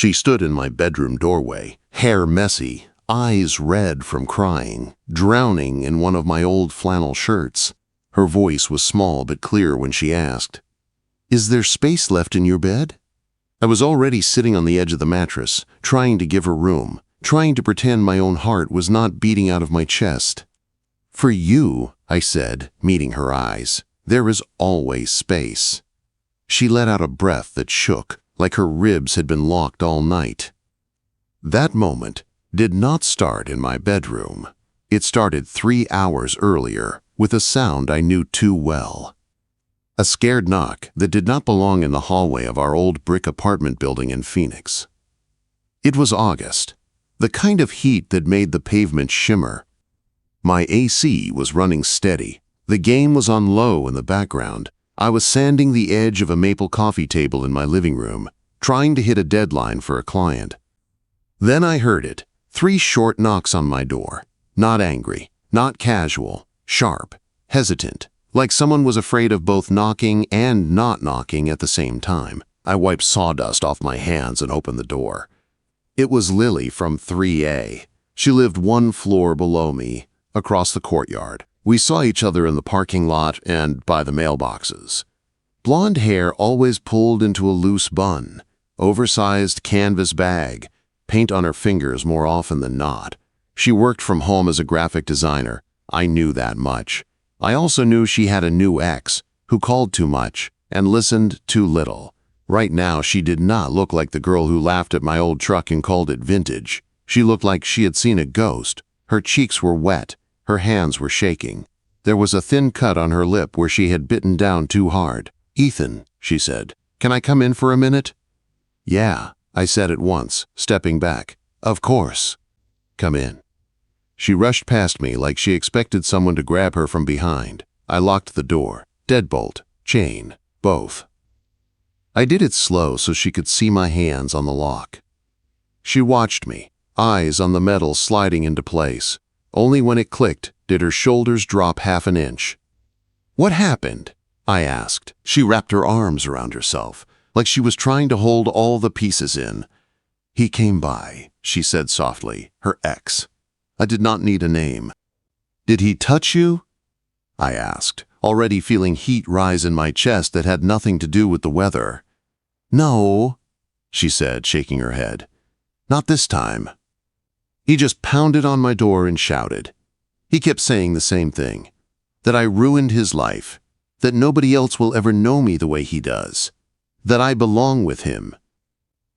She stood in my bedroom doorway, hair messy, eyes red from crying, drowning in one of my old flannel shirts. Her voice was small but clear when she asked, "Is there space left in your bed?" I was already sitting on the edge of the mattress, trying to give her room, trying to pretend my own heart was not beating out of my chest. "For you," I said, meeting her eyes, "there is always space." She let out a breath that shook, like her ribs had been locked all night. That moment did not start in my bedroom. It started 3 hours earlier with a sound I knew too well. A scared knock that did not belong in the hallway of our old brick apartment building in Phoenix. It was August, the kind of heat that made the pavement shimmer. My AC was running steady. The game was on low in the background. I was sanding the edge of a maple coffee table in my living room, trying to hit a deadline for a client. Then I heard it, 3 short knocks on my door. Not angry, not casual, sharp, hesitant, like someone was afraid of both knocking and not knocking at the same time. I wiped sawdust off my hands and opened the door. It was Lily from 3A. She lived 1 floor below me, across the courtyard. We saw each other in the parking lot and by the mailboxes. Blonde hair always pulled into a loose bun, oversized canvas bag, paint on her fingers more often than not. She worked from home as a graphic designer. I knew that much. I also knew she had a new ex who called too much and listened too little. Right now, she did not look like the girl who laughed at my old truck and called it vintage. She looked like she had seen a ghost. Her cheeks were wet. Her hands were shaking. There was a thin cut on her lip where she had bitten down too hard. "Ethan," she said, "can I come in for a minute?" "Yeah," I said at once, stepping back. "Of course. Come in." She rushed past me like she expected someone to grab her from behind. I locked the door. Deadbolt, chain, both. I did it slow so she could see my hands on the lock. She watched me, eyes on the metal sliding into place. Only when it clicked did her shoulders drop half an inch. "What happened?" I asked. She wrapped her arms around herself, like she was trying to hold all the pieces in. "He came by," she said softly, "her ex. I did not need a name." "Did he touch you?" I asked, already feeling heat rise in my chest that had nothing to do with the weather. "No," she said, shaking her head. "Not this time." He just pounded on my door and shouted. He kept saying the same thing, that I ruined his life, that nobody else will ever know me the way he does, that I belong with him.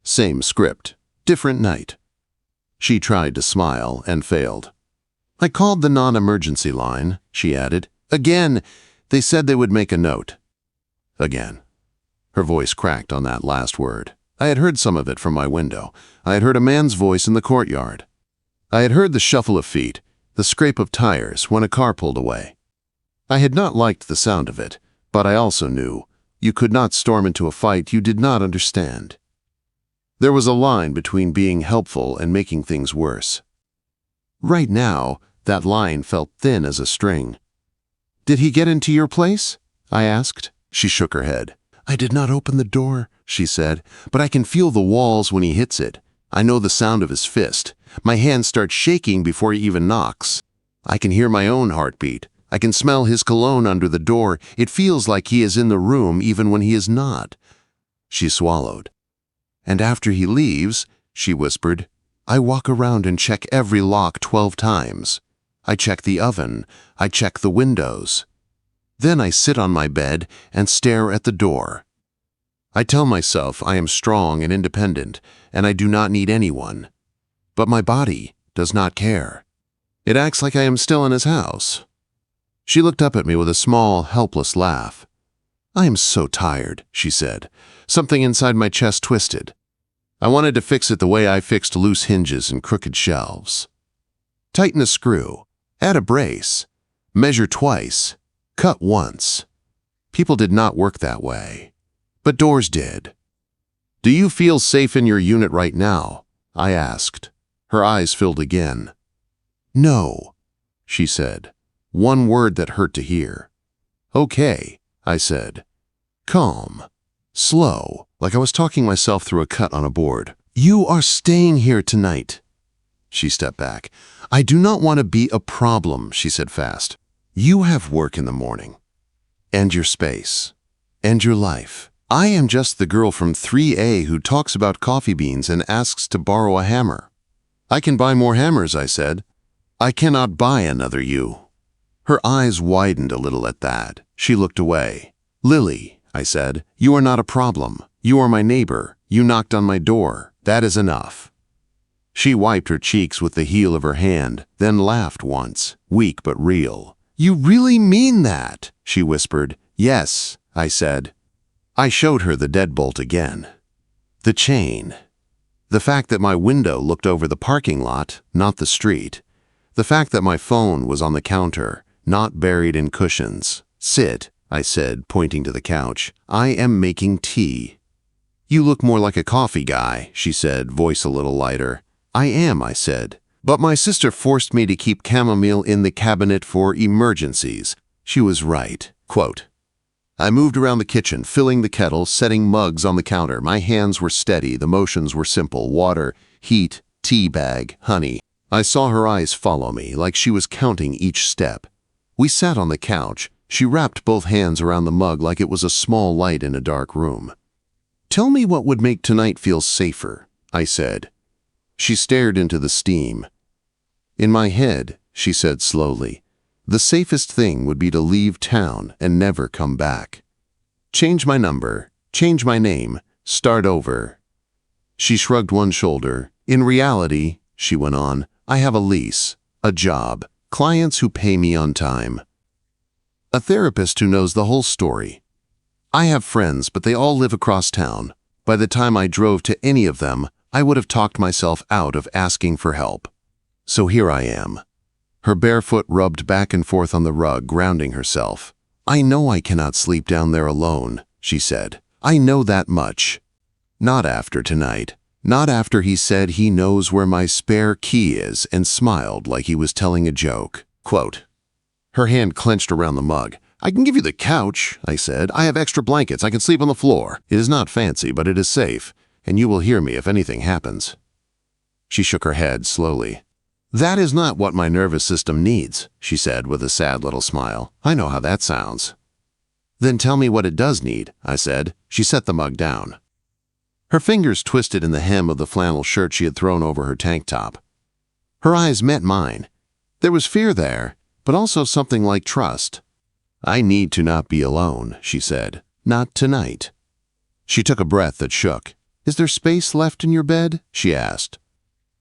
Same script, different night. She tried to smile and failed. "I called the non-emergency line," she added. "Again, they said they would make a note." Again. Her voice cracked on that last word. I had heard some of it from my window. I had heard a man's voice in the courtyard. I had heard the shuffle of feet, the scrape of tires when a car pulled away. I had not liked the sound of it, but I also knew you could not storm into a fight you did not understand. There was a line between being helpful and making things worse. Right now, that line felt thin as a string. "Did he get into your place?" I asked. She shook her head. "I did not open the door," she said, "but I can feel the walls when he hits it. I know the sound of his fist. My hand starts shaking before he even knocks. I can hear my own heartbeat. I can smell his cologne under the door. It feels like he is in the room even when he is not." She swallowed. "And after he leaves," she whispered, "I walk around and check every lock 12 times. I check the oven. I check the windows. Then I sit on my bed and stare at the door. I tell myself I am strong and independent, and I do not need anyone. But my body does not care. It acts like I am still in his house." She looked up at me with a small, helpless laugh. "I am so tired," she said. Something inside my chest twisted. I wanted to fix it the way I fixed loose hinges and crooked shelves. Tighten a screw, add a brace, measure twice, cut once. People did not work that way, but doors did. "Do you feel safe in your unit right now?" I asked. Her eyes filled again. "No," she said, one word that hurt to hear. "Okay," I said. Calm, slow, like I was talking myself through a cut on a board. You are staying here tonight. She stepped back. I do not want to be a problem, she said fast. You have work in the morning. And your space. And your life. I am just the girl from 3A who talks about coffee beans and asks to borrow a hammer. I can buy more hammers, I said. I cannot buy another you. Her eyes widened a little at that. She looked away. Lily, I said, you are not a problem. You are my neighbor. You knocked on my door. That is enough. She wiped her cheeks with the heel of her hand, then laughed once, weak but real. You really mean that? She whispered. Yes, I said. I showed her the deadbolt again. The chain. The fact that my window looked over the parking lot, not the street. The fact that my phone was on the counter, not buried in cushions. Sit, I said, pointing to the couch. I am making tea. You look more like a coffee guy, she said, voice a little lighter. I am, I said. But my sister forced me to keep chamomile in the cabinet for emergencies. She was right. Quote, I moved around the kitchen, filling the kettle, setting mugs on the counter. My hands were steady. The motions were simple. Water, heat, tea bag, honey. I saw her eyes follow me, like she was counting each step. We sat on the couch. She wrapped both hands around the mug like it was a small light in a dark room. Tell me what would make tonight feel safer, I said. She stared into the steam. In my head, she said slowly, the safest thing would be to leave town and never come back. Change my number, change my name, start over. She shrugged one shoulder. In reality, she went on, I have a lease, a job, clients who pay me on time. A therapist who knows the whole story. I have friends, but they all live across town. By the time I drove to any of them, I would have talked myself out of asking for help. So here I am. Her bare foot rubbed back and forth on the rug, grounding herself. I know I cannot sleep down there alone, she said. I know that much. Not after tonight. Not after he said he knows where my spare key is and smiled like he was telling a joke. Quote, her hand clenched around the mug. I can give you the couch, I said. I have extra blankets. I can sleep on the floor. It is not fancy, but it is safe, and you will hear me if anything happens. She shook her head slowly. That is not what my nervous system needs, she said with a sad little smile. I know how that sounds. Then tell me what it does need, I said. She set the mug down. Her fingers twisted in the hem of the flannel shirt she had thrown over her tank top. Her eyes met mine. There was fear there, but also something like trust. I need to not be alone, she said. Not tonight. She took a breath that shook. Is there space left in your bed? She asked.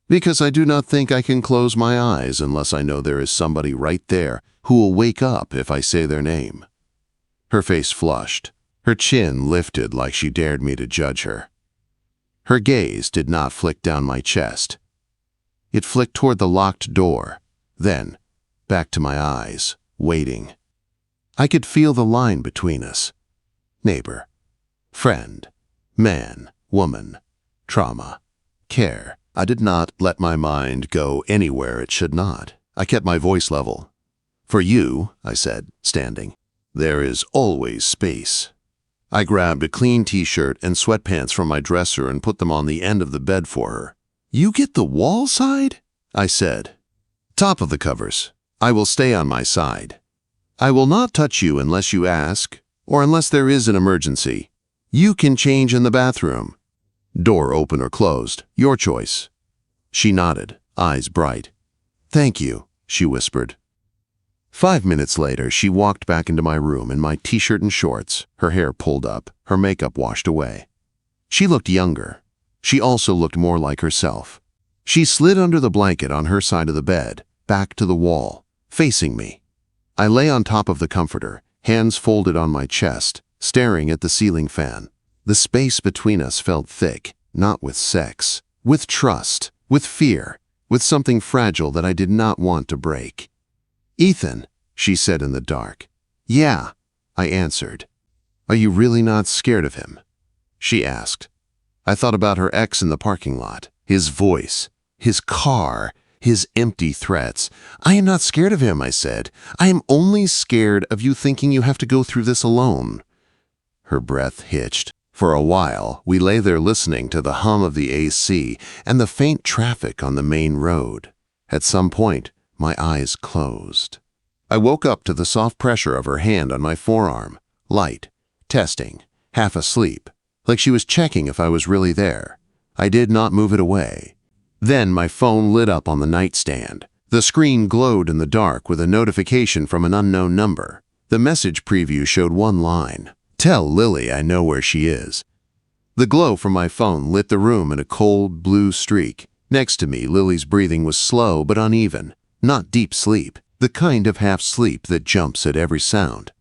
Because I do not think I can close my eyes unless I know there is somebody right there who will wake up if I say their name. Her face flushed. Her chin lifted like she dared me to judge her. Her gaze did not flick down my chest. It flicked toward the locked door, then back to my eyes, waiting. I could feel the line between us. Neighbor, friend, man, woman, trauma, care. I did not let my mind go anywhere it should not. I kept my voice level. For you, I said, standing, there is always space. I grabbed a clean t-shirt and sweatpants from my dresser and put them on the end of the bed for her. You get the wall side? I said. Top of the covers. I will stay on my side. I will not touch you unless you ask, or unless there is an emergency. You can change in the bathroom. Door open or closed, your choice. She nodded, eyes bright. Thank you, she whispered. 5 minutes later, she walked back into my room in my t-shirt and shorts, her hair pulled up, her makeup washed away. She looked younger. She also looked more like herself. She slid under the blanket on her side of the bed, back to the wall, facing me. I lay on top of the comforter, hands folded on my chest, staring at the ceiling fan. The space between us felt thick, not with sex, with trust, with fear, with something fragile that I did not want to break. Ethan, she said in the dark. Yeah, I answered. Are you really not scared of him? She asked. I thought about her ex in the parking lot, his voice, his car, his empty threats. I am not scared of him, I said. I am only scared of you thinking you have to go through this alone. Her breath hitched. For a while, we lay there listening to the hum of the AC and the faint traffic on the main road. At some point, my eyes closed. I woke up to the soft pressure of her hand on my forearm. Light, testing, half asleep, like she was checking if I was really there. I did not move it away. Then my phone lit up on the nightstand. The screen glowed in the dark with a notification from an unknown number. The message preview showed one line: "Tell Lily I know where she is." The glow from my phone lit the room in a cold blue streak. Next to me, Lily's breathing was slow but uneven, not deep sleep, the kind of half-sleep that jumps at every sound.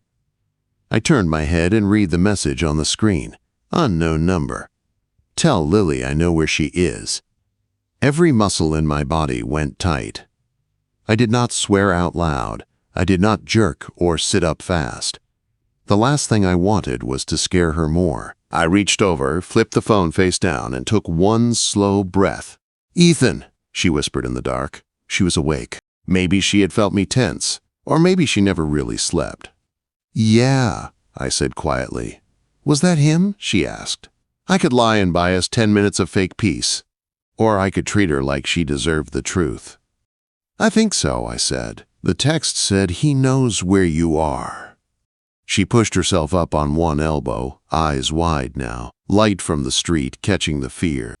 I turned my head and read the message on the screen. Unknown number. "Tell Lily I know where she is." Every muscle in my body went tight. I did not swear out loud. I did not jerk or sit up fast. The last thing I wanted was to scare her more. I reached over, flipped the phone face down, and took one slow breath. "Ethan," she whispered in the dark. She was awake. Maybe she had felt me tense, or maybe she never really slept. "Yeah," I said quietly. "Was that him?" she asked. I could lie and buy us 10 minutes of fake peace, or I could treat her like she deserved the truth. "I think so," I said. "The text said he knows where you are." She pushed herself up on one elbow, eyes wide now, light from the street catching the fear.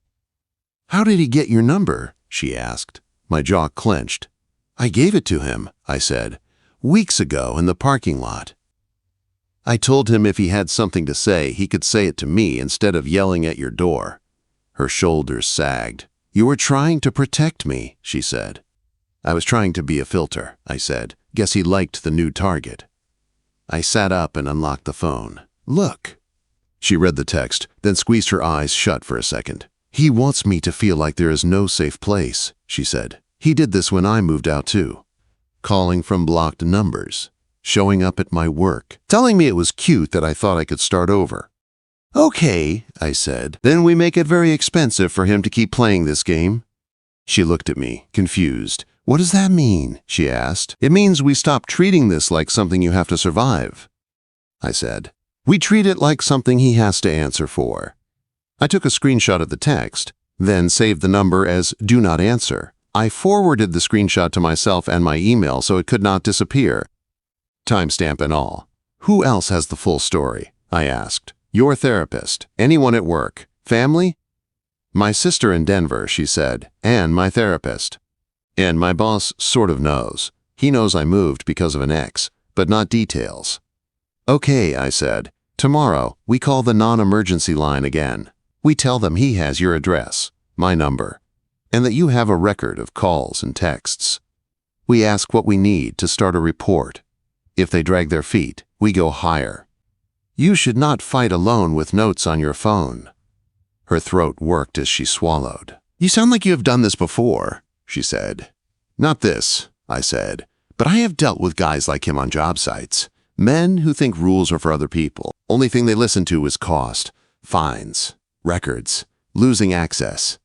"How did he get your number?" she asked. My jaw clenched. "I gave it to him," I said, "weeks ago in the parking lot. I told him if he had something to say, he could say it to me instead of yelling at your door." Her shoulders sagged. "You were trying to protect me," she said. "I was trying to be a filter," I said. "Guess he liked the new target." I sat up and unlocked the phone. "Look." She read the text, then squeezed her eyes shut for a second. "He wants me to feel like there is no safe place," she said. "He did this when I moved out too. Calling from blocked numbers, showing up at my work, telling me it was cute that I thought I could start over." "Okay," I said. "Then we make it very expensive for him to keep playing this game." She looked at me, confused. "What does that mean?" she asked. "It means we stop treating this like something you have to survive," I said. "We treat it like something he has to answer for." I took a screenshot of the text, then saved the number as "Do Not Answer." I forwarded the screenshot to myself and my email so it could not disappear. Timestamp and all. "Who else has the full story?" I asked. "Your therapist? Anyone at work? Family?" "My sister in Denver," she said, "and my therapist. And my boss sort of knows. He knows I moved because of an ex, but not details." "Okay," I said. "Tomorrow, we call the non-emergency line again. We tell them he has your address, my number, and that you have a record of calls and texts. We ask what we need to start a report. If they drag their feet, we go higher. You should not fight alone with notes on your phone." Her throat worked as she swallowed. "You sound like you have done this before," she said. "Not this," I said, "but I have dealt with guys like him on job sites. Men who think rules are for other people. Only thing they listen to is cost, fines, records, losing access."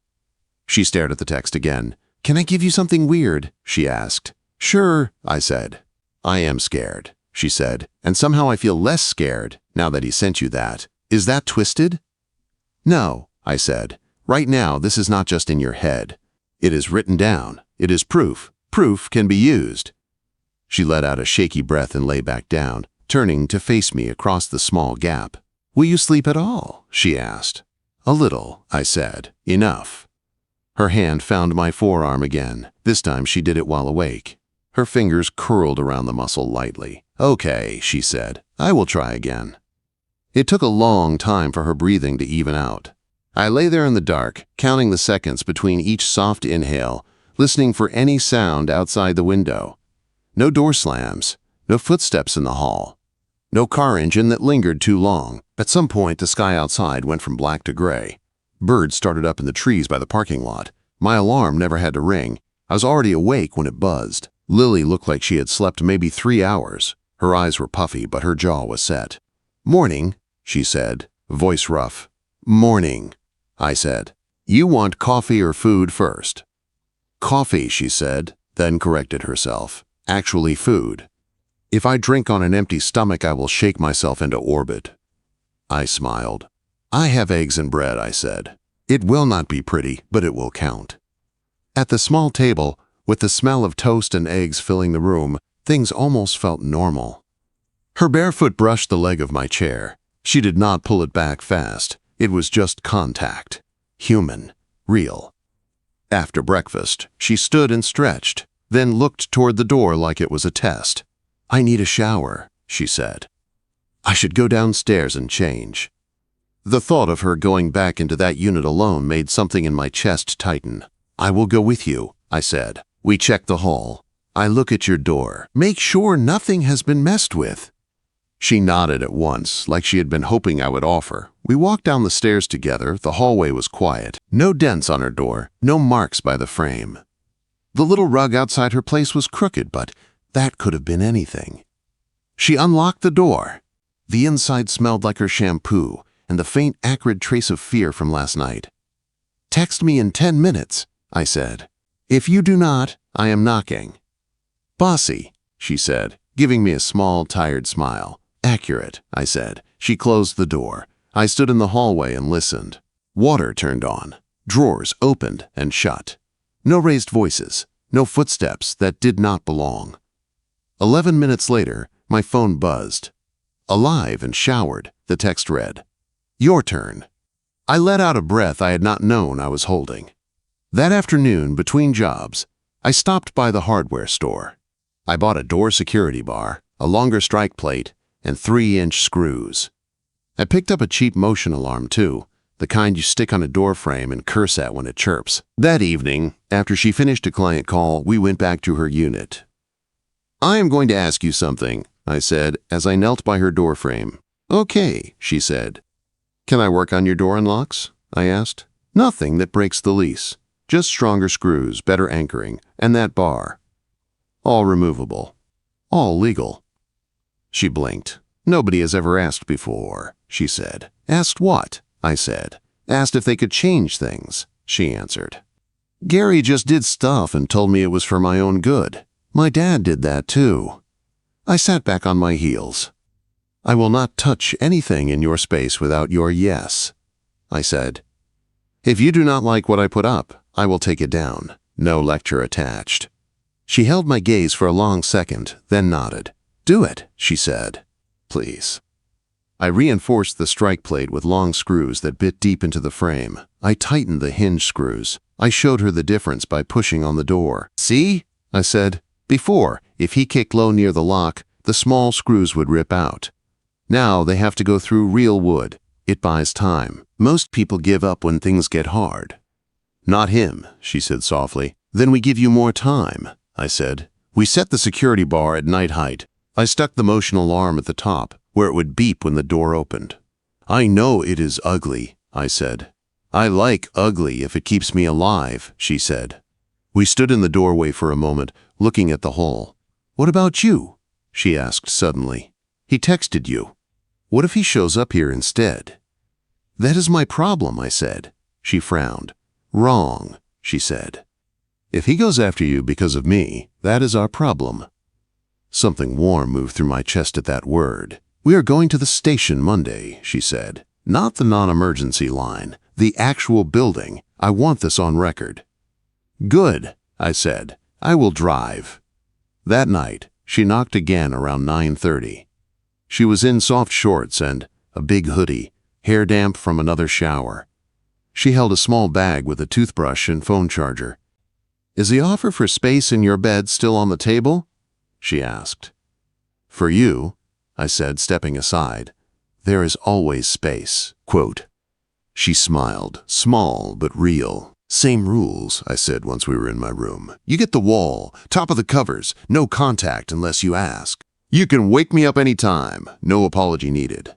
She stared at the text again. "Can I give you something weird?" she asked. "Sure," I said. "I am scared," she said, "and somehow I feel less scared now that he sent you that. Is that twisted?" "No," I said. "Right now, this is not just in your head. It is written down. It is proof. Proof can be used." She let out a shaky breath and lay back down, turning to face me across the small gap. "Will you sleep at all?" she asked. "A little," I said. "Enough." Her hand found my forearm again. This time she did it while awake. Her fingers curled around the muscle lightly. "Okay," she said. "I will try again." It took a long time for her breathing to even out. I lay there in the dark, counting the seconds between each soft inhale, listening for any sound outside the window. No door slams, no footsteps in the hall, no car engine that lingered too long. At some point, the sky outside went from black to gray. Birds started up in the trees by the parking lot. My alarm never had to ring. I was already awake when it buzzed. Lily looked like she had slept maybe 3 hours. Her eyes were puffy, but her jaw was set. "Morning," she said, voice rough. "Morning," I said. "You want coffee or food first?" "Coffee," she said, then corrected herself. "Actually food. If I drink on an empty stomach, I will shake myself into orbit." I smiled. I have eggs and bread, I said. It will not be pretty, but it will count. At the small table, with the smell of toast and eggs filling the room, things almost felt normal. Her bare foot brushed the leg of my chair. She did not pull it back fast. It was just contact. Human. Real. After breakfast, she stood and stretched, then looked toward the door like it was a test. I need a shower, she said. I should go downstairs and change. The thought of her going back into that unit alone made something in my chest tighten. I will go with you, I said. We check the hall. I look at your door. Make sure nothing has been messed with. She nodded at once, like she had been hoping I would offer. We walked down the stairs together. The hallway was quiet. No dents on her door, no marks by the frame. The little rug outside her place was crooked, but that could have been anything. She unlocked the door. The inside smelled like her shampoo and the faint, acrid trace of fear from last night. Text me in 10 minutes, I said. If you do not, I am knocking. Bossy, she said, giving me a small, tired smile. Accurate, I said. She closed the door. I stood in the hallway and listened. Water turned on. Drawers opened and shut. No raised voices. No footsteps that did not belong. 11 minutes later, my phone buzzed. Alive and showered, the text read. Your turn. I let out a breath I had not known I was holding. That afternoon, between jobs, I stopped by the hardware store. I bought a door security bar, a longer strike plate, and 3-inch screws. I picked up a cheap motion alarm too, the kind you stick on a door frame and curse at when it chirps. That evening, after she finished a client call, we went back to her unit. I am going to ask you something, I said as I knelt by her door frame. Okay, she said. Can I work on your door unlocks? I asked. Nothing that breaks the lease. Just stronger screws, better anchoring, and that bar. All removable. All legal. She blinked. Nobody has ever asked before, she said. Asked what? I said. Asked if they could change things, she answered. Gary just did stuff and told me it was for my own good. My dad did that too. I sat back on my heels. I will not touch anything in your space without your yes, I said. If you do not like what I put up, I will take it down. No lecture attached. She held my gaze for a long second, then nodded. Do it, she said. Please. I reinforced the strike plate with long screws that bit deep into the frame. I tightened the hinge screws. I showed her the difference by pushing on the door. See? I said. Before, if he kicked low near the lock, the small screws would rip out. Now they have to go through real wood. It buys time. Most people give up when things get hard. Not him, she said softly. Then we give you more time, I said. We set the security bar at night height. I stuck the motion alarm at the top, where it would beep when the door opened. I know it is ugly, I said. I like ugly if it keeps me alive, she said. We stood in the doorway for a moment, looking at the hall. What about you? She asked suddenly. He texted you. What if he shows up here instead? That is my problem, I said. She frowned. Wrong, she said. If he goes after you because of me, that is our problem. Something warm moved through my chest at that word. We are going to the station Monday, she said. Not the non-emergency line, the actual building. I want this on record. Good, I said. I will drive. That night, she knocked again around 9:30. She was in soft shorts and a big hoodie, hair damp from another shower. She held a small bag with a toothbrush and phone charger. Is the offer for space in your bed still on the table? She asked. For you, I said, stepping aside, there is always space. Quote. She smiled, small but real. Same rules, I said once we were in my room. You get the wall, top of the covers, no contact unless you ask. You can wake me up any time, no apology needed.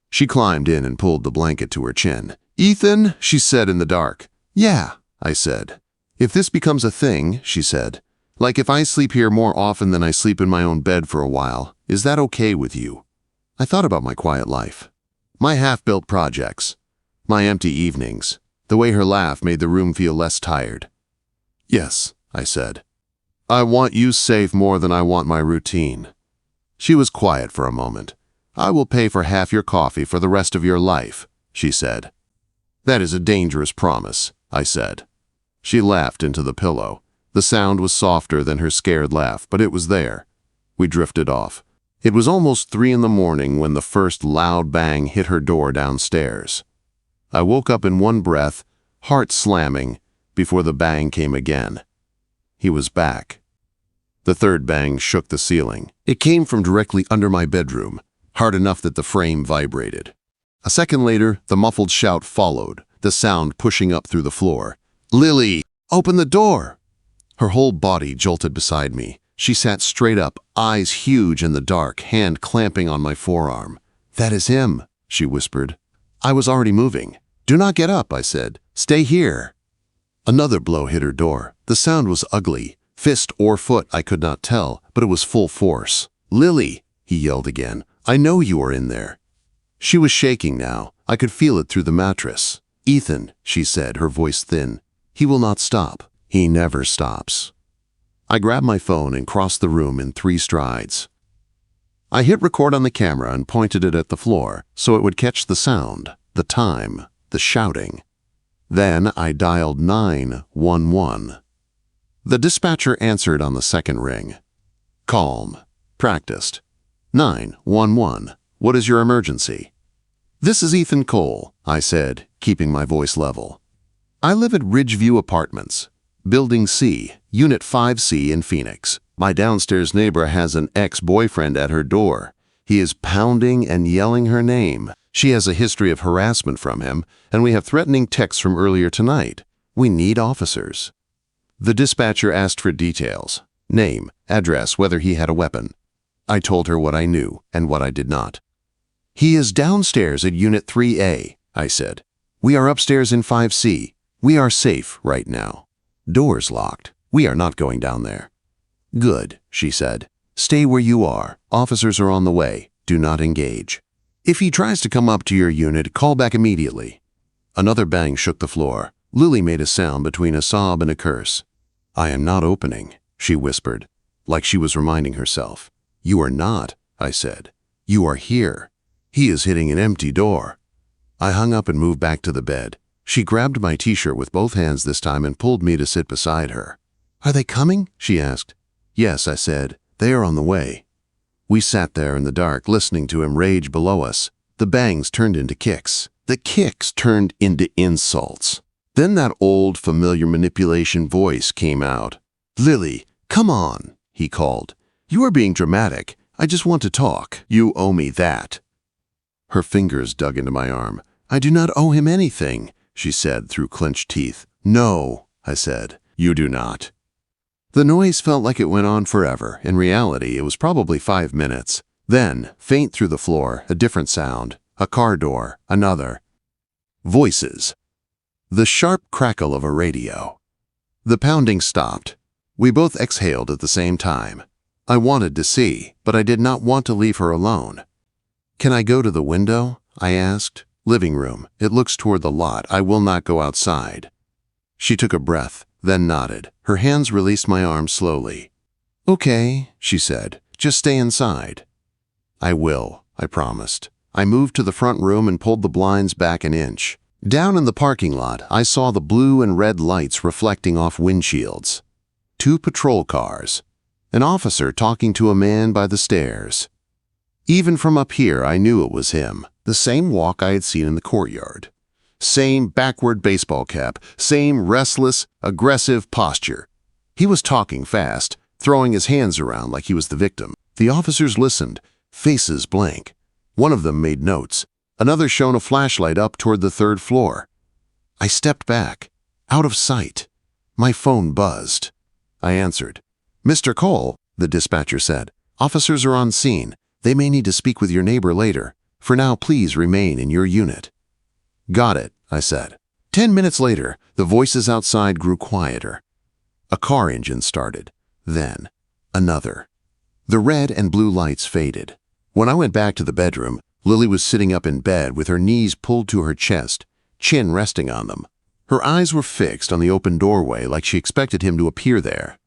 She climbed in and pulled the blanket to her chin. Ethan, she said in the dark. Yeah, I said. If this becomes a thing, she said, like if I sleep here more often than I sleep in my own bed for a while, is that okay with you? I thought about my quiet life, my half-built projects, my empty evenings. The way her laugh made the room feel less tired. Yes, I said. I want you safe more than I want my routine. She was quiet for a moment. I will pay for half your coffee for the rest of your life, she said. That is a dangerous promise, I said. She laughed into the pillow. The sound was softer than her scared laugh, but it was there. We drifted off. It was almost 3 in the morning when the first loud bang hit her door downstairs. I woke up in one breath, heart slamming, before the bang came again. He was back. The third bang shook the ceiling. It came from directly under my bedroom, hard enough that the frame vibrated. A second later, the muffled shout followed, the sound pushing up through the floor. "Lily, open the door!" Her whole body jolted beside me. She sat straight up, eyes huge in the dark, hand clamping on my forearm. "That is him," she whispered. I was already moving. "Do not get up," I said. "Stay here." Another blow hit her door. The sound was ugly. Fist or foot, I could not tell, but it was full force. "Lily," he yelled again. "I know you are in there." She was shaking now. I could feel it through the mattress. "Ethan," she said, her voice thin. "He will not stop. He never stops." I grabbed my phone and crossed the room in 3 strides. I hit record on the camera and pointed it at the floor so it would catch the sound, the time, the shouting. Then I dialed 911. The dispatcher answered on the second ring. Calm, practiced. 911, what is your emergency? "This is Ethan Cole," I said, keeping my voice level. "I live at Ridgeview Apartments, Building C, Unit 5C in Phoenix. My downstairs neighbor has an ex-boyfriend at her door. He is pounding and yelling her name. She has a history of harassment from him, and we have threatening texts from earlier tonight. We need officers." The dispatcher asked for details. Name, address, whether he had a weapon. I told her what I knew and what I did not. "He is downstairs at Unit 3A, I said. "We are upstairs in 5C. We are safe right now. Doors locked. We are not going down there." "Good," she said. "Stay where you are. Officers are on the way. Do not engage. If he tries to come up to your unit, call back immediately." Another bang shook the floor. Lily made a sound between a sob and a curse. "I am not opening," she whispered, like she was reminding herself. "You are not," I said. "You are here. He is hitting an empty door." I hung up and moved back to the bed. She grabbed my t-shirt with both hands this time and pulled me to sit beside her. "Are they coming?" she asked. "Yes," I said. "They are on the way." We sat there in the dark, listening to him rage below us. The bangs turned into kicks. The kicks turned into insults. Then that old, familiar manipulation voice came out. "Lily, come on," he called. "You are being dramatic. I just want to talk. You owe me that." Her fingers dug into my arm. "I do not owe him anything," she said through clenched teeth. "No," I said. "You do not." The noise felt like it went on forever. In reality, it was probably 5 minutes. Then, faint through the floor, a different sound. A car door. Another. Voices. The sharp crackle of a radio. The pounding stopped. We both exhaled at the same time. I wanted to see, but I did not want to leave her alone. "Can I go to the window?" I asked. "Living room. It looks toward the lot. I will not go outside." She took a breath, then nodded. Her hands released my arm slowly. "Okay," she said. "Just stay inside." "I will," I promised. I moved to the front room and pulled the blinds back an inch. Down in the parking lot, I saw the blue and red lights reflecting off windshields. 2 patrol cars. An officer talking to a man by the stairs. Even from up here, I knew it was him. The same walk I had seen in the courtyard. Same backward baseball cap, same restless, aggressive posture. He was talking fast, throwing his hands around like he was the victim. The officers listened, faces blank. One of them made notes. Another shone a flashlight up toward the 3rd floor. I stepped back, out of sight. My phone buzzed. I answered. "Mr. Cole," the dispatcher said. "Officers are on scene. They may need to speak with your neighbor later. For now, please remain in your unit." "Got it," I said. 10 minutes later, the voices outside grew quieter. A car engine started. Then, another. The red and blue lights faded. When I went back to the bedroom, Lily was sitting up in bed with her knees pulled to her chest, chin resting on them. Her eyes were fixed on the open doorway like she expected him to appear there.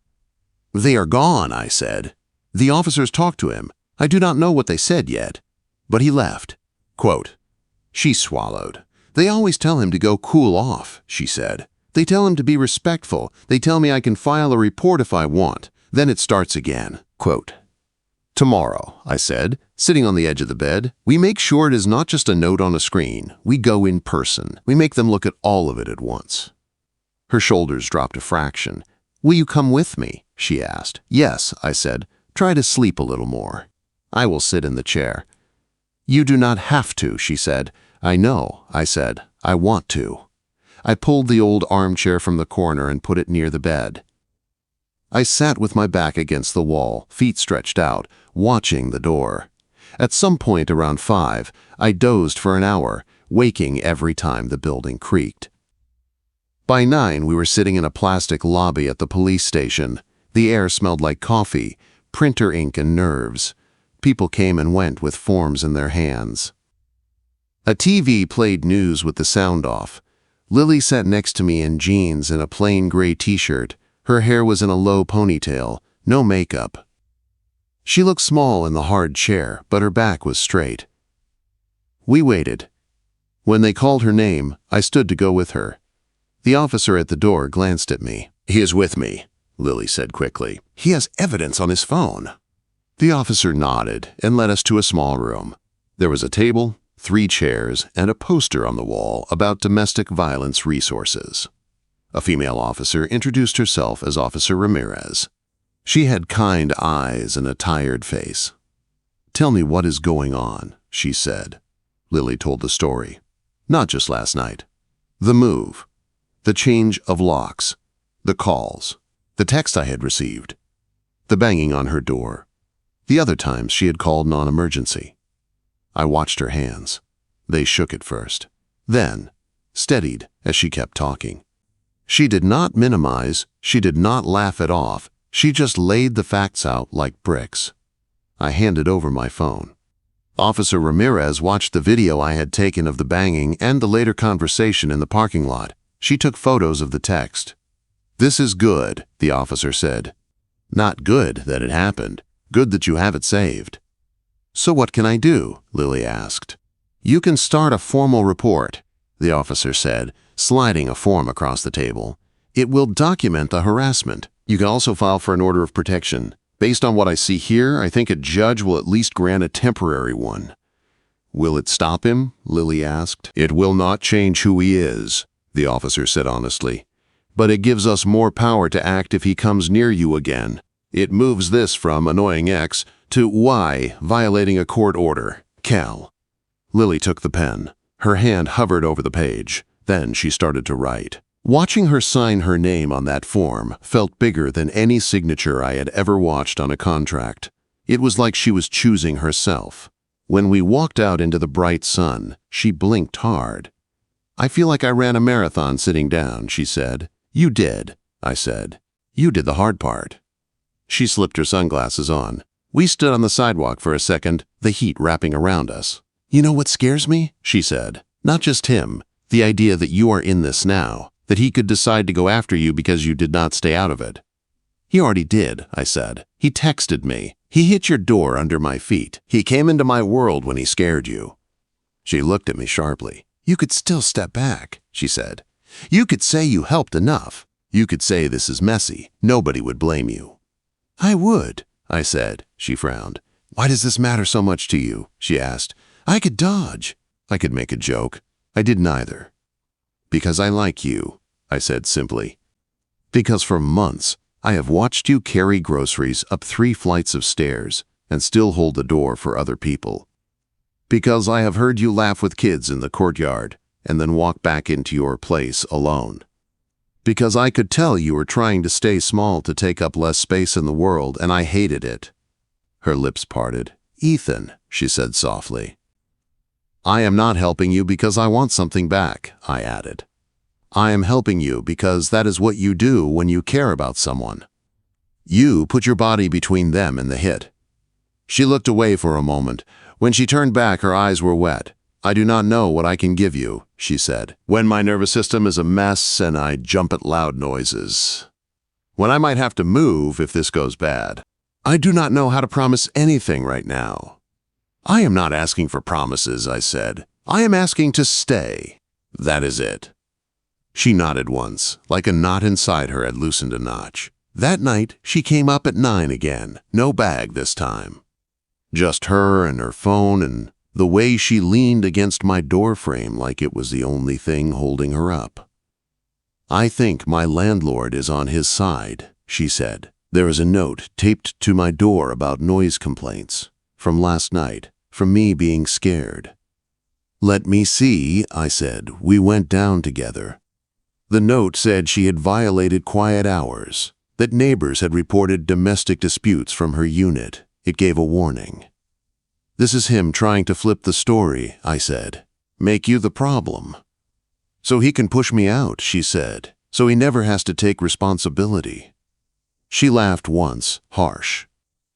"They are gone," I said. "The officers talked to him. I do not know what they said yet. But he left." Quote, "She swallowed. They always tell him to go cool off, she said. They tell him to be respectful. They tell me I can file a report if I want. Then it starts again. Quote, "Tomorrow," I said, sitting on the edge of the bed, "we make sure it is not just a note on a screen. We go in person. We make them look at all of it at once." Her shoulders dropped a fraction. "Will you come with me?" she asked. "Yes," I said. "Try to sleep a little more. I will sit in the chair." "You do not have to," she said. "I know," I said. "I want to." I pulled the old armchair from the corner and put it near the bed. I sat with my back against the wall, feet stretched out, watching the door. At some point around 5, I dozed for an hour, waking every time the building creaked. By 9, we were sitting in a plastic lobby at the police station. The air smelled like coffee, printer ink and nerves. People came and went with forms in their hands. A TV played news with the sound off. Lily sat next to me in jeans and a plain gray t-shirt. Her hair was in a low ponytail, no makeup. She looked small in the hard chair, but her back was straight. We waited. When they called her name, I stood to go with her. The officer at the door glanced at me. "He is with me," Lily said quickly. "He has evidence on his phone." The officer nodded and led us to a small room. There was a table, 3 chairs, and a poster on the wall about domestic violence resources. A female officer introduced herself as Officer Ramirez. She had kind eyes and a tired face. "Tell me what is going on," she said. Lily told the story. Not just last night. The move. The change of locks. The calls. The text I had received. The banging on her door. The other times she had called non-emergency. I watched her hands. They shook at first. Then, steadied as she kept talking. She did not minimize, she did not laugh it off, she just laid the facts out like bricks. I handed over my phone. Officer Ramirez watched the video I had taken of the banging and the later conversation in the parking lot. She took photos of the text. "This is good," the officer said. "Not good that it happened, good that you have it saved." "So what can I do?" Lily asked. "You can start a formal report," the officer said, sliding a form across the table. "It will document the harassment. You can also file for an order of protection. Based on what I see here, I think a judge will at least grant a temporary one." "Will it stop him?" Lily asked. "It will not change who he is," the officer said honestly. "But it gives us more power to act if he comes near you again. It moves this from annoying X to Y, violating a court order. Cal." Lily took the pen. Her hand hovered over the page. Then she started to write. Watching her sign her name on that form felt bigger than any signature I had ever watched on a contract. It was like she was choosing herself. When we walked out into the bright sun, she blinked hard. "I feel like I ran a marathon sitting down," she said. "You did," I said. "You did the hard part." She slipped her sunglasses on. We stood on the sidewalk for a second, the heat wrapping around us. "You know what scares me?" she said. "Not just him. The idea that you are in this now, that he could decide to go after you because you did not stay out of it." "He already did," I said. "He texted me. He hit your door under my feet. He came into my world when he scared you." She looked at me sharply. "You could still step back," she said. "You could say you helped enough. You could say this is messy. Nobody would blame you." "I would," I said. She frowned. "Why does this matter so much to you?" she asked. "I could dodge." I could make a joke. I did neither. "Because I like you," I said simply. "Because for months I have watched you carry groceries up 3 flights of stairs and still hold the door for other people. Because I have heard you laugh with kids in the courtyard and then walk back into your place alone. Because I could tell you were trying to stay small to take up less space in the world, and I hated it." Her lips parted. "Ethan," she said softly. "I am not helping you because I want something back," I added. "I am helping you because that is what you do when you care about someone. You put your body between them and the hit." She looked away for a moment. When she turned back, her eyes were wet. "I do not know what I can give you," she said. "When my nervous system is a mess and I jump at loud noises. When I might have to move if this goes bad. I do not know how to promise anything right now." "I am not asking for promises," I said. "I am asking to stay." That is it." She nodded once, like a knot inside her had loosened a notch. That night, she came up at 9 again, no bag this time. Just her and her phone and the way she leaned against my doorframe like it was the only thing holding her up. "I think my landlord is on his side," she said. "There is a note taped to my door about noise complaints. From last night, from me being scared." "Let me see," I said. We went down together. The note said she had violated quiet hours, that neighbors had reported domestic disputes from her unit. It gave a warning. "This is him trying to flip the story," I said. "Make you the problem. So he can push me out," she said, "so he never has to take responsibility." She laughed once, harsh.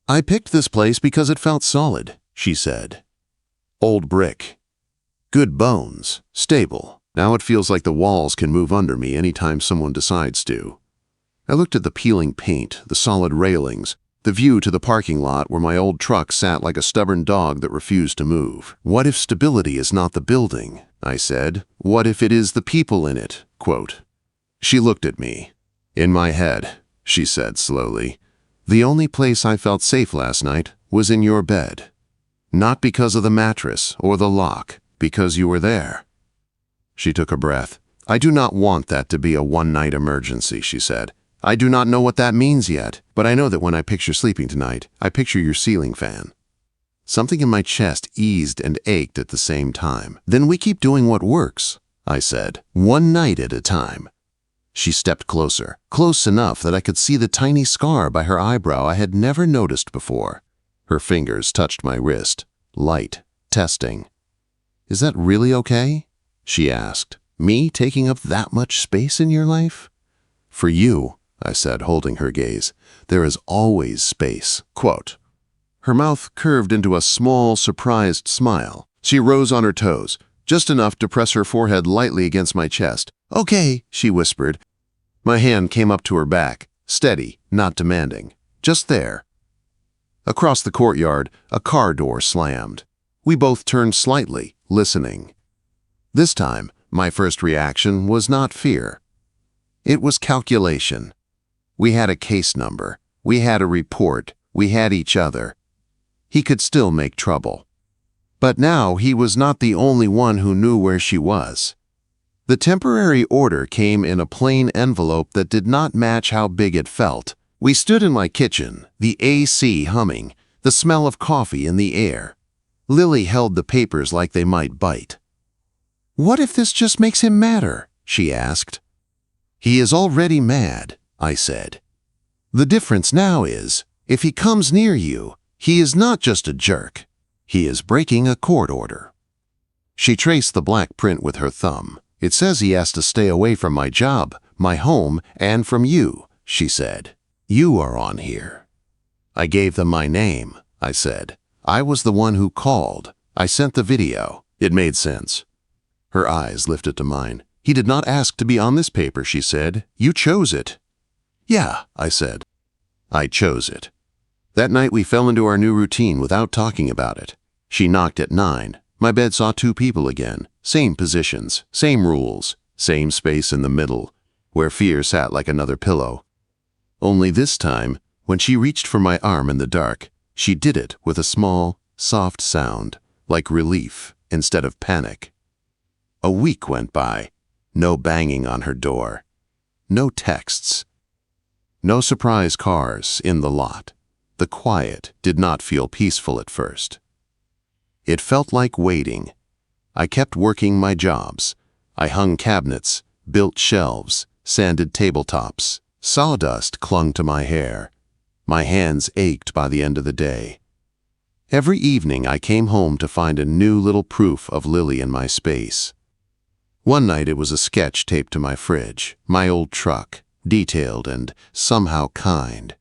"I picked this place because it felt solid," she said. "Old brick. Good bones, stable. Now it feels like the walls can move under me anytime someone decides to." I looked at the peeling paint, the solid railings, the view to the parking lot where my old truck sat like a stubborn dog that refused to move. "What if stability is not the building?" I said. "What if it is the people in it?" Quote. She looked at me. "In my head," she said slowly, "the only place I felt safe last night was in your bed. Not because of the mattress or the lock, because you were there." She took a breath. "I do not want that to be a one-night emergency," she said. "I do not know what that means yet, but I know that when I picture sleeping tonight, I picture your ceiling fan." Something in my chest eased and ached at the same time. "Then we keep doing what works," I said, "one night at a time." She stepped closer, close enough that I could see the tiny scar by her eyebrow I had never noticed before. Her fingers touched my wrist, light, testing. "Is that really okay?" she asked. "Me taking up that much space in your life?" "For you," I said, holding her gaze, "there is always space." Quote. Her mouth curved into a small, surprised smile. She rose on her toes, just enough to press her forehead lightly against my chest. "Okay," she whispered. My hand came up to her back, steady, not demanding. Just there. Across the courtyard, a car door slammed. We both turned slightly, listening. This time, my first reaction was not fear. It was calculation. We had a case number. We had a report. We had each other. He could still make trouble. But now he was not the only one who knew where she was. The temporary order came in a plain envelope that did not match how big it felt. We stood in my kitchen, the AC humming, the smell of coffee in the air. Lily held the papers like they might bite. "What if this just makes him madder?" she asked. "He is already mad," I said. "The difference now is, if he comes near you, he is not just a jerk. He is breaking a court order." She traced the black print with her thumb. "It says he has to stay away from my job, my home, and from you," she said. "You are on here." "I gave them my name," I said. "I was the one who called. I sent the video." It made sense. Her eyes lifted to mine. "He did not ask to be on this paper," she said. "You chose it." "Yeah," I said. "I chose it." That night we fell into our new routine without talking about it. She knocked at 9. My bed saw 2 people again. Same positions, same rules, same space in the middle, where fear sat like another pillow. Only this time, when she reached for my arm in the dark, she did it with a small, soft sound, like relief instead of panic. A week went by. No banging on her door. No texts. No surprise cars in the lot. The quiet did not feel peaceful at first. It felt like waiting. I kept working my jobs. I hung cabinets, built shelves, sanded tabletops. Sawdust clung to my hair. My hands ached by the end of the day. Every evening I came home to find a new little proof of Lily in my space. One night it was a sketch taped to my fridge, my old truck, detailed and somehow kind.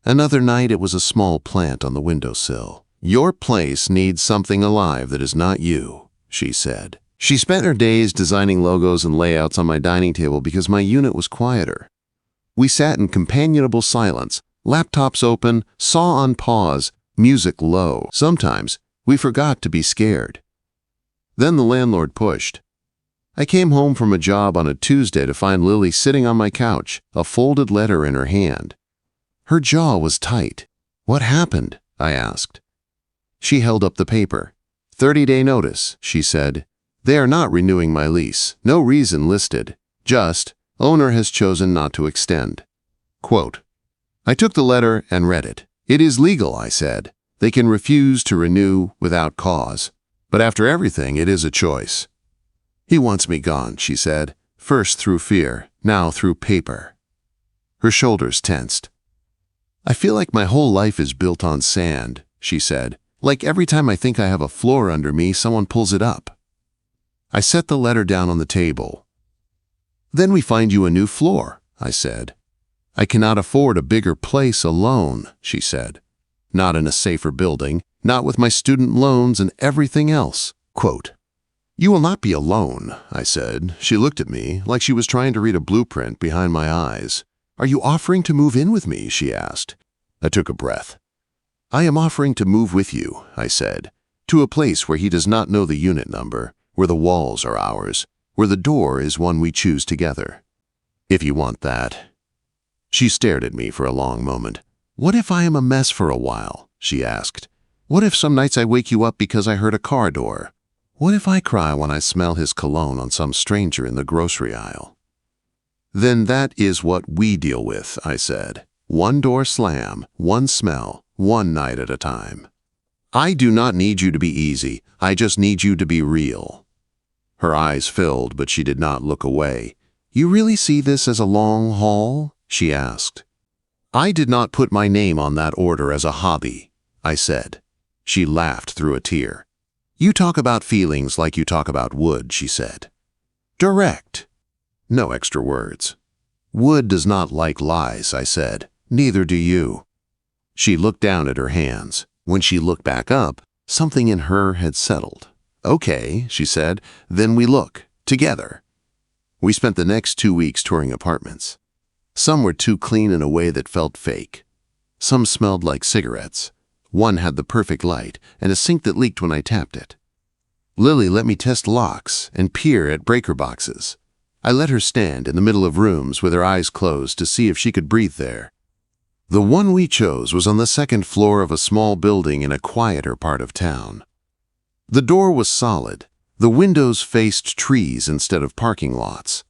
Another night it was a small plant on the windowsill. "Your place needs something alive that is not you," she said. She spent her days designing logos and layouts on my dining table because my unit was quieter. We sat in companionable silence, laptops open, saw on pause, music low. Sometimes we forgot to be scared. Then the landlord pushed. I came home from a job on a Tuesday to find Lily sitting on my couch, a folded letter in her hand. Her jaw was tight. "What happened?" I asked. She held up the paper. 30-day notice, she said. "They are not renewing my lease. No reason listed. Just, owner has chosen not to extend." Quote. I took the letter and read it. "It is legal," I said. "They can refuse to renew without cause. But after everything, it is a choice." "He wants me gone," she said, first through fear, now through paper. Her shoulders tensed. "I feel like my whole life is built on sand," she said. "Like every time I think I have a floor under me, someone pulls it up." I set the letter down on the table. "Then we find you a new floor," I said. "I cannot afford a bigger place alone," she said. "Not in a safer building, not with my student loans and everything else." Quote. "You will not be alone," I said. She looked at me like she was trying to read a blueprint behind my eyes. "Are you offering to move in with me?" she asked. I took a breath. "I am offering to move with you," I said, "to a place where he does not know the unit number, where the walls are ours, where the door is one we choose together. If you want that." She stared at me for a long moment. "What if I am a mess for a while?" she asked. "What if some nights I wake you up because I heard a car door? What if I cry when I smell his cologne on some stranger in the grocery aisle?" "Then that is what we deal with," I said. "One door slam, one smell, one night at a time. I do not need you to be easy. I just need you to be real." Her eyes filled, but she did not look away. "You really see this as a long haul?" she asked. "I did not put my name on that order as a hobby," I said. She laughed through a tear. "You talk about feelings like you talk about wood," she said. "Direct." No extra words. "Wood does not like lies," I said. "Neither do you." She looked down at her hands. When she looked back up, something in her had settled. "Okay," she said, "then we look, together." We spent the next 2 weeks touring apartments. Some were too clean in a way that felt fake. Some smelled like cigarettes. One had the perfect light and a sink that leaked when I tapped it. Lily let me test locks and peer at breaker boxes. I let her stand in the middle of rooms with her eyes closed to see if she could breathe there. The one we chose was on the second floor of a small building in a quieter part of town. The door was solid. The windows faced trees instead of parking lots.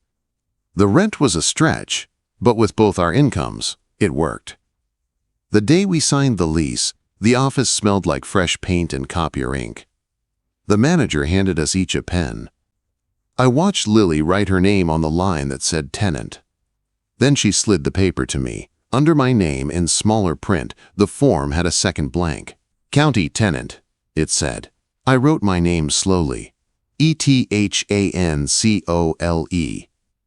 The rent was a stretch, but with both our incomes, it worked. The day we signed the lease, the office smelled like fresh paint and copier ink. The manager handed us each a pen. I watched Lily write her name on the line that said tenant. Then she slid the paper to me. Under my name in smaller print, the form had a second blank. "County tenant," it said. I wrote my name slowly. ETHANCOLE.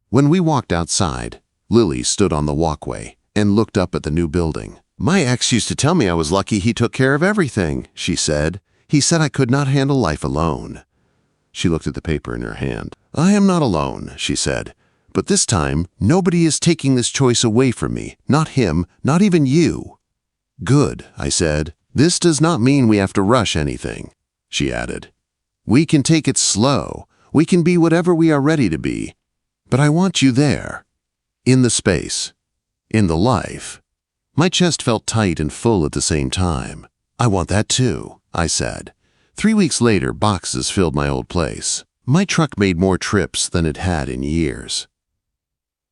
When we walked outside, Lily stood on the walkway and looked up at the new building. "My ex used to tell me I was lucky he took care of everything," she said. "He said I could not handle life alone." She looked at the paper in her hand. "I am not alone," she said. "But this time, nobody is taking this choice away from me. Not him, not even you." "Good," I said. "This does not mean we have to rush anything," she added. "We can take it slow. We can be whatever we are ready to be. But I want you there. In the space. In the life." My chest felt tight and full at the same time. "I want that too," I said. 3 weeks later, boxes filled my old place. My truck made more trips than it had in years.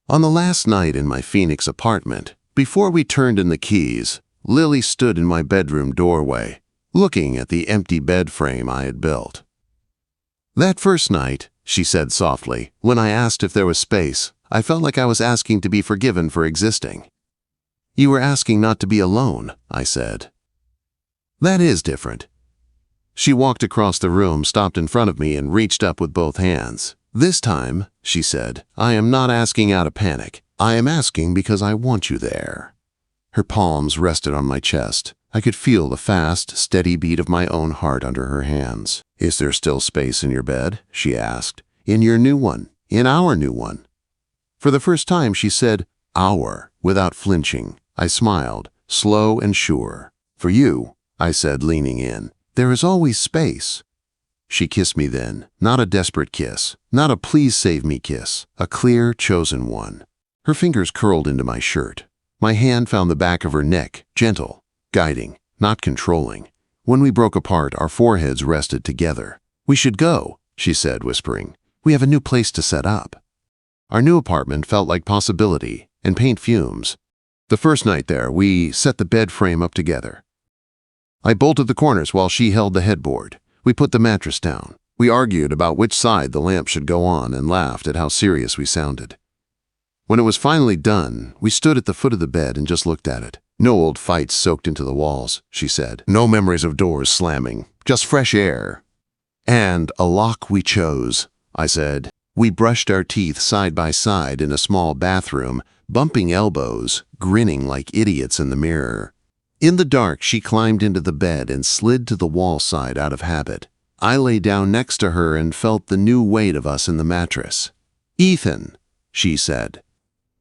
On the last night in my Phoenix apartment, before we turned in the keys, Lily stood in my bedroom doorway, looking at the empty bed frame I had built. "That first night," she said softly, "when I asked if there was space, I felt like I was asking to be forgiven for existing." "You were asking not to be alone," I said. "That is different." She walked across the room, stopped in front of me, and reached up with both hands. "This time," she said, "I am not asking out of panic. I am asking because I want you there." Her palms rested on my chest. I could feel the fast, steady beat of my own heart under her hands. "Is there still space in your bed?" she asked. "In your new one. In our new one." For the first time, she said, "our," without flinching. I smiled, slow and sure. "For you," I said, leaning in. "There is always space." She kissed me then, not a desperate kiss, not a please save me kiss, a clear, chosen one. Her fingers curled into my shirt. My hand found the back of her neck, gentle, guiding, not controlling. When we broke apart, our foreheads rested together. "We should go," she said, whispering. "We have a new place to set up." Our new apartment felt like possibility and paint fumes. The first night there, we set the bed frame up together. I bolted the corners while she held the headboard. We put the mattress down. We argued about which side the lamp should go on and laughed at how serious we sounded. When it was finally done, we stood at the foot of the bed and just looked at it. "No old fights soaked into the walls," she said. "No memories of doors slamming. Just fresh air." "And a lock we chose," I said. We brushed our teeth side by side in a small bathroom, bumping elbows, grinning like idiots in the mirror. In the dark, she climbed into the bed and slid to the wall side out of habit. I lay down next to her and felt the new weight of us in the mattress. "Ethan," she said.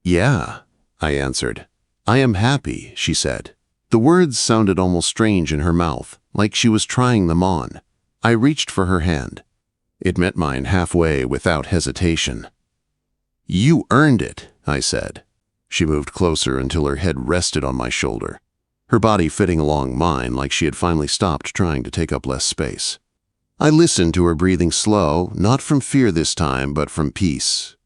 "Yeah," I answered. "I am happy," she said. The words sounded almost strange in her mouth, like she was trying them on. I reached for her hand. It met mine halfway without hesitation. "You earned it," I said. She moved closer until her head rested on my shoulder, her body fitting along mine like she had finally stopped trying to take up less space. I listened to her breathing slow, not from fear this time, but from peace.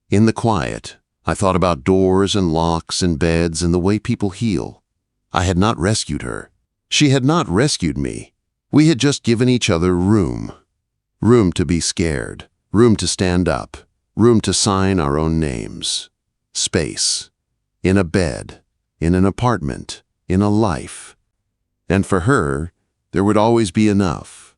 In the quiet, I thought about doors and locks and beds and the way people heal. I had not rescued her. She had not rescued me. We had just given each other room. Room to be scared. Room to stand up. Room to sign our own names. Space. In a bed. In an apartment. In a life. And for her, there would always be enough.